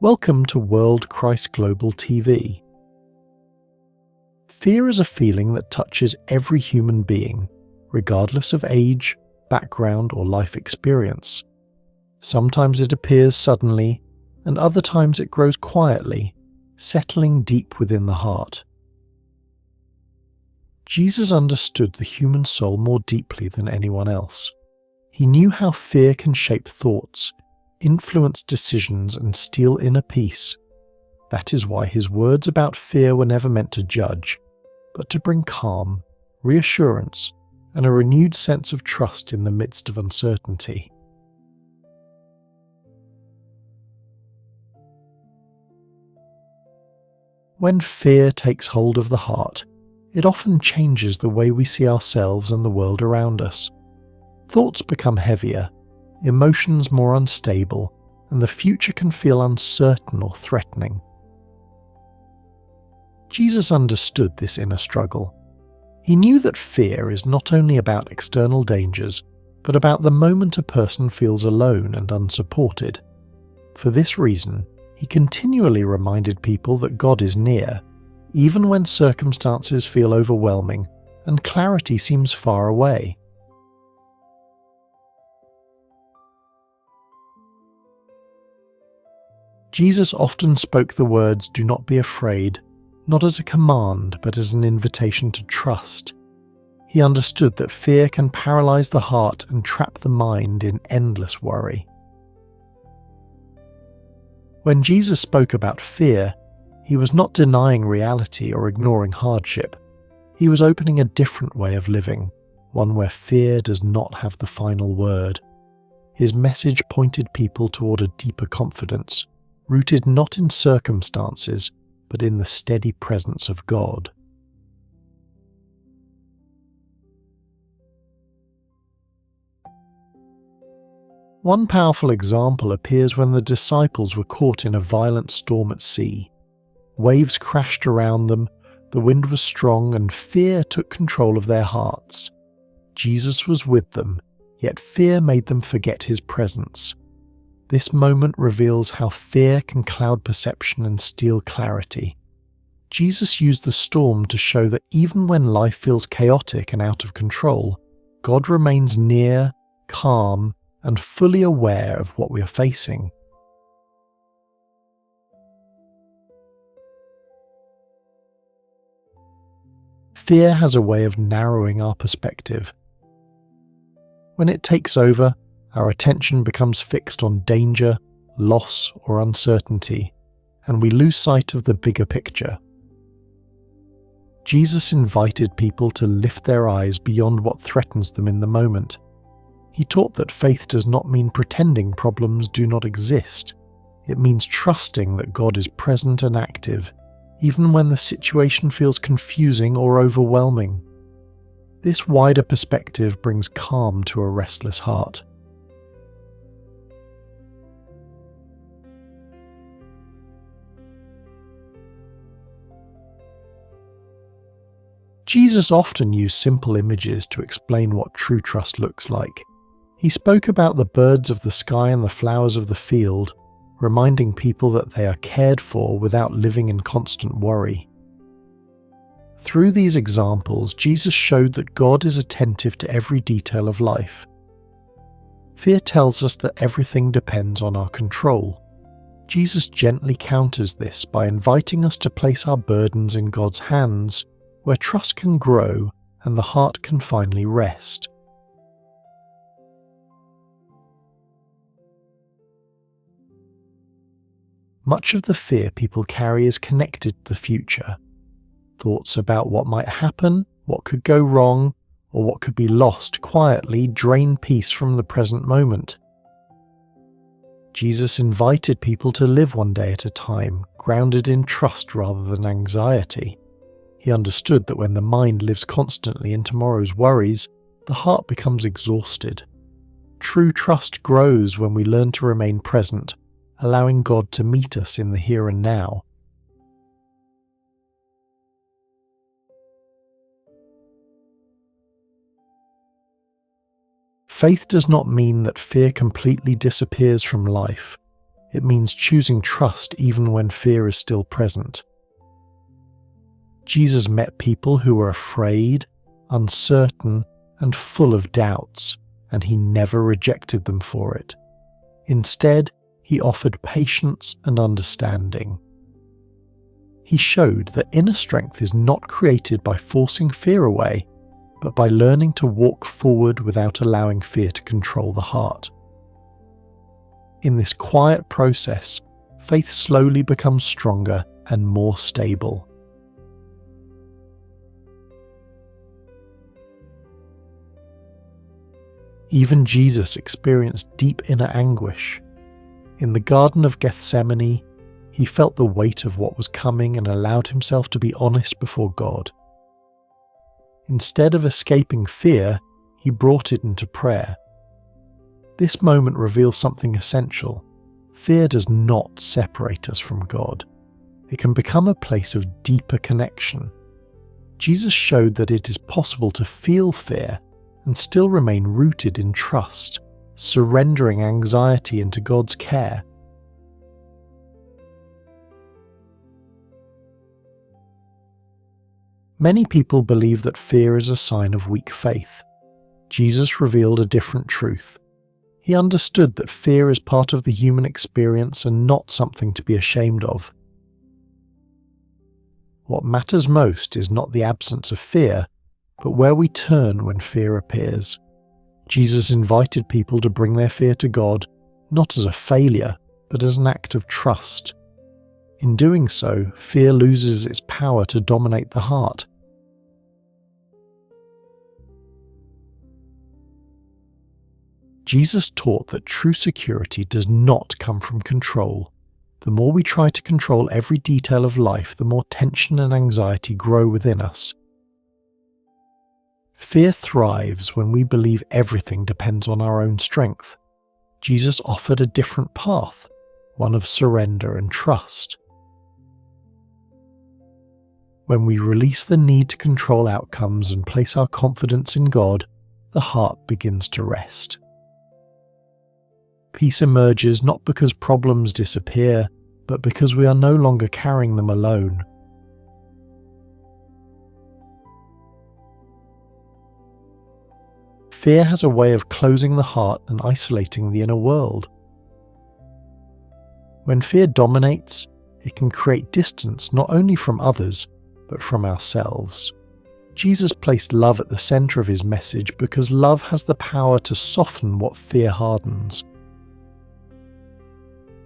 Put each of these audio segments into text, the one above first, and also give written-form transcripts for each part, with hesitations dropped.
Welcome to World Christ Global TV. Fear is a feeling that touches every human being, regardless of age, background, or life experience. Sometimes it appears suddenly, and other times it grows quietly, settling deep within the heart. Jesus understood the human soul more deeply than anyone else. He knew how fear can shape thoughts, influence decisions, and steal inner peace. That is why his words about fear were never meant to judge, but to bring calm, reassurance, and a renewed sense of trust in the midst of uncertainty. When fear takes hold of the heart, it often changes the way we see ourselves and the world around us. Thoughts become heavier, emotions more unstable, and the future can feel uncertain or threatening. Jesus understood this inner struggle. He knew that fear is not only about external dangers, but about the moment a person feels alone and unsupported. For this reason, he continually reminded people that God is near, even when circumstances feel overwhelming and clarity seems far away. Jesus often spoke the words, "Do not be afraid," not as a command but as an invitation to trust. He understood that fear can paralyze the heart and trap the mind in endless worry. When Jesus spoke about fear, he was not denying reality or ignoring hardship. He was opening a different way of living, one where fear does not have the final word. His message pointed people toward a deeper confidence, rooted not in circumstances, but in the steady presence of God. One powerful example appears when the disciples were caught in a violent storm at sea. Waves crashed around them, the wind was strong, and fear took control of their hearts. Jesus was with them, yet fear made them forget his presence. This moment reveals how fear can cloud perception and steal clarity. Jesus used the storm to show that even when life feels chaotic and out of control, God remains near, calm, and fully aware of what we are facing. Fear has a way of narrowing our perspective. When it takes over, our attention becomes fixed on danger, loss, or uncertainty, and we lose sight of the bigger picture. Jesus invited people to lift their eyes beyond what threatens them in the moment. He taught that faith does not mean pretending problems do not exist. It means trusting that God is present and active, even when the situation feels confusing or overwhelming. This wider perspective brings calm to a restless heart. Jesus often used simple images to explain what true trust looks like. He spoke about the birds of the sky and the flowers of the field, reminding people that they are cared for without living in constant worry. Through these examples, Jesus showed that God is attentive to every detail of life. Fear tells us that everything depends on our control. Jesus gently counters this by inviting us to place our burdens in God's hands, where trust can grow and the heart can finally rest. Much of the fear people carry is connected to the future. Thoughts about what might happen, what could go wrong, or what could be lost quietly drain peace from the present moment. Jesus invited people to live one day at a time, grounded in trust rather than anxiety. He understood that when the mind lives constantly in tomorrow's worries, the heart becomes exhausted. True trust grows when we learn to remain present, allowing God to meet us in the here and now. Faith does not mean that fear completely disappears from life. It means choosing trust even when fear is still present. Jesus met people who were afraid, uncertain, and full of doubts, and he never rejected them for it. Instead, he offered patience and understanding. He showed that inner strength is not created by forcing fear away, but by learning to walk forward without allowing fear to control the heart. In this quiet process, faith slowly becomes stronger and more stable. Even Jesus experienced deep inner anguish. In the Garden of Gethsemane, he felt the weight of what was coming and allowed himself to be honest before God. Instead of escaping fear, he brought it into prayer. This moment reveals something essential. Fear does not separate us from God. It can become a place of deeper connection. Jesus showed that it is possible to feel fear and still remain rooted in trust, surrendering anxiety into God's care. Many people believe that fear is a sign of weak faith. Jesus revealed a different truth. He understood that fear is part of the human experience and not something to be ashamed of. What matters most is not the absence of fear, but where we turn when fear appears. Jesus invited people to bring their fear to God, not as a failure, but as an act of trust. In doing so, fear loses its power to dominate the heart. Jesus taught that true security does not come from control. The more we try to control every detail of life, the more tension and anxiety grow within us. Fear thrives when we believe everything depends on our own strength. Jesus offered a different path, one of surrender and trust. When we release the need to control outcomes and place our confidence in God, the heart begins to rest. Peace emerges not because problems disappear, but because we are no longer carrying them alone. Fear has a way of closing the heart and isolating the inner world. When fear dominates, it can create distance not only from others, but from ourselves. Jesus placed love at the center of his message because love has the power to soften what fear hardens.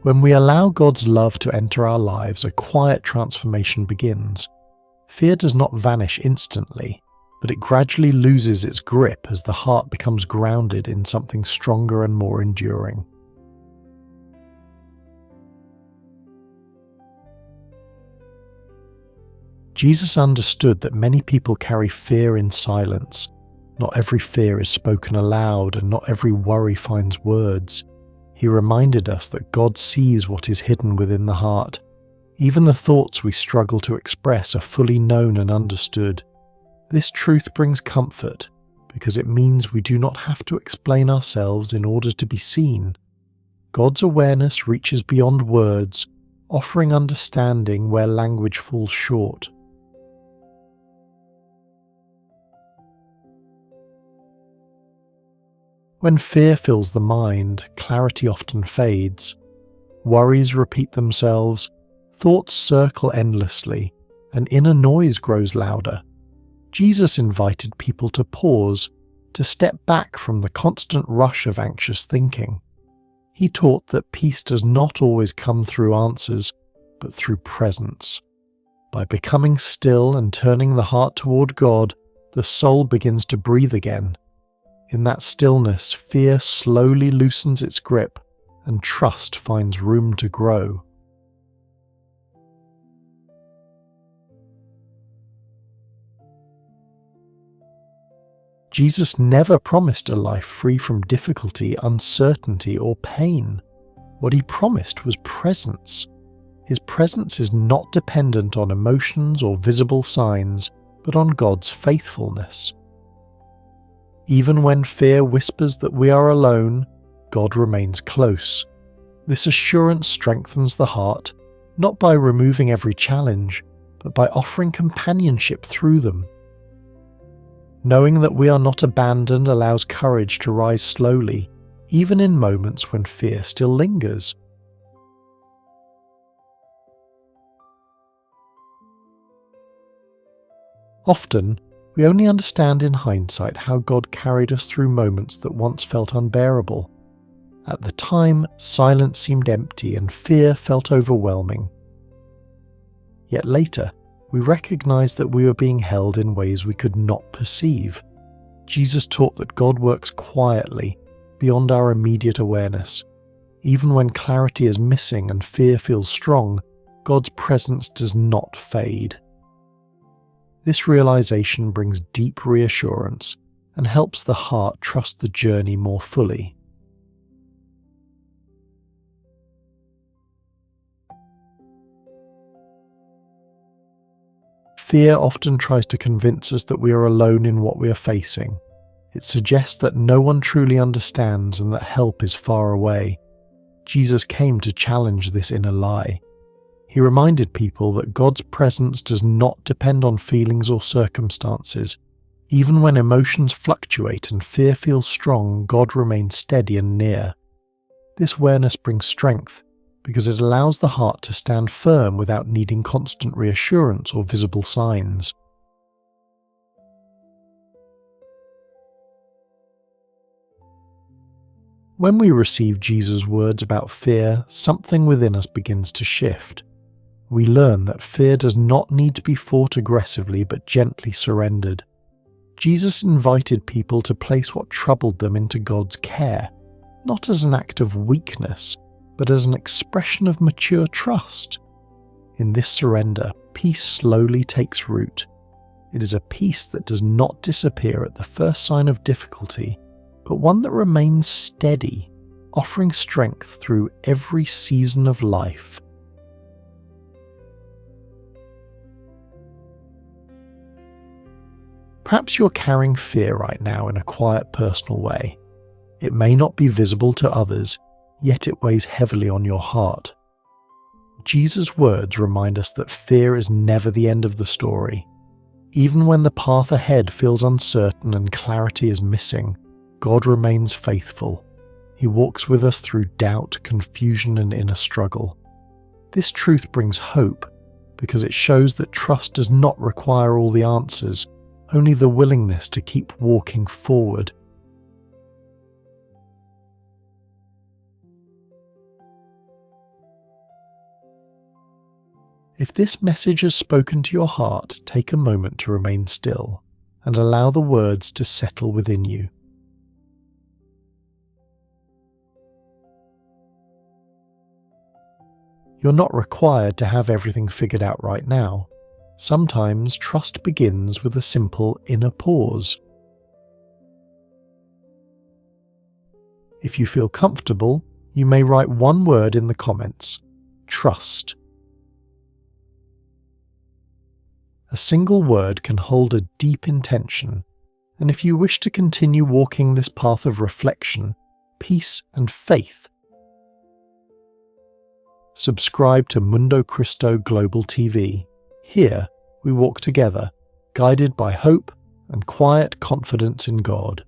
When we allow God's love to enter our lives, a quiet transformation begins. Fear does not vanish instantly, but it gradually loses its grip as the heart becomes grounded in something stronger and more enduring. Jesus understood that many people carry fear in silence. Not every fear is spoken aloud, and not every worry finds words. He reminded us that God sees what is hidden within the heart. Even the thoughts we struggle to express are fully known and understood. This truth brings comfort, because it means we do not have to explain ourselves in order to be seen. God's awareness reaches beyond words, offering understanding where language falls short. When fear fills the mind, clarity often fades. Worries repeat themselves, thoughts circle endlessly, and inner noise grows louder. Jesus invited people to pause, to step back from the constant rush of anxious thinking. He taught that peace does not always come through answers, but through presence. By becoming still and turning the heart toward God, the soul begins to breathe again. In that stillness, fear slowly loosens its grip, and trust finds room to grow. Jesus never promised a life free from difficulty, uncertainty, or pain. What he promised was presence. His presence is not dependent on emotions or visible signs, but on God's faithfulness. Even when fear whispers that we are alone, God remains close. This assurance strengthens the heart, not by removing every challenge, but by offering companionship through them. Knowing that we are not abandoned allows courage to rise slowly, even in moments when fear still lingers. Often, we only understand in hindsight how God carried us through moments that once felt unbearable. At the time, silence seemed empty and fear felt overwhelming. Yet later, we recognized that we were being held in ways we could not perceive. Jesus taught that God works quietly, beyond our immediate awareness. Even when clarity is missing and fear feels strong, God's presence does not fade. This realization brings deep reassurance and helps the heart trust the journey more fully. Fear often tries to convince us that we are alone in what we are facing. It suggests that no one truly understands and that help is far away. Jesus came to challenge this inner lie. He reminded people that God's presence does not depend on feelings or circumstances. Even when emotions fluctuate and fear feels strong, God remains steady and near. This awareness brings strength, because it allows the heart to stand firm without needing constant reassurance or visible signs. When we receive Jesus' words about fear, something within us begins to shift. We learn that fear does not need to be fought aggressively but gently surrendered. Jesus invited people to place what troubled them into God's care, not as an act of weakness, but as an expression of mature trust. In this surrender, peace slowly takes root. It is a peace that does not disappear at the first sign of difficulty, but one that remains steady, offering strength through every season of life. Perhaps you're carrying fear right now in a quiet, personal way. It may not be visible to others, yet it weighs heavily on your heart. Jesus' words remind us that fear is never the end of the story. Even when the path ahead feels uncertain and clarity is missing, God remains faithful. He walks with us through doubt, confusion, and inner struggle. This truth brings hope, because it shows that trust does not require all the answers, only the willingness to keep walking forward. If this message has spoken to your heart, take a moment to remain still and allow the words to settle within you. You're not required to have everything figured out right now. Sometimes trust begins with a simple inner pause. If you feel comfortable, you may write one word in the comments: trust. A single word can hold a deep intention, and if you wish to continue walking this path of reflection, peace and faith, subscribe to Mundo Cristo Global TV. Here, we walk together, guided by hope and quiet confidence in God.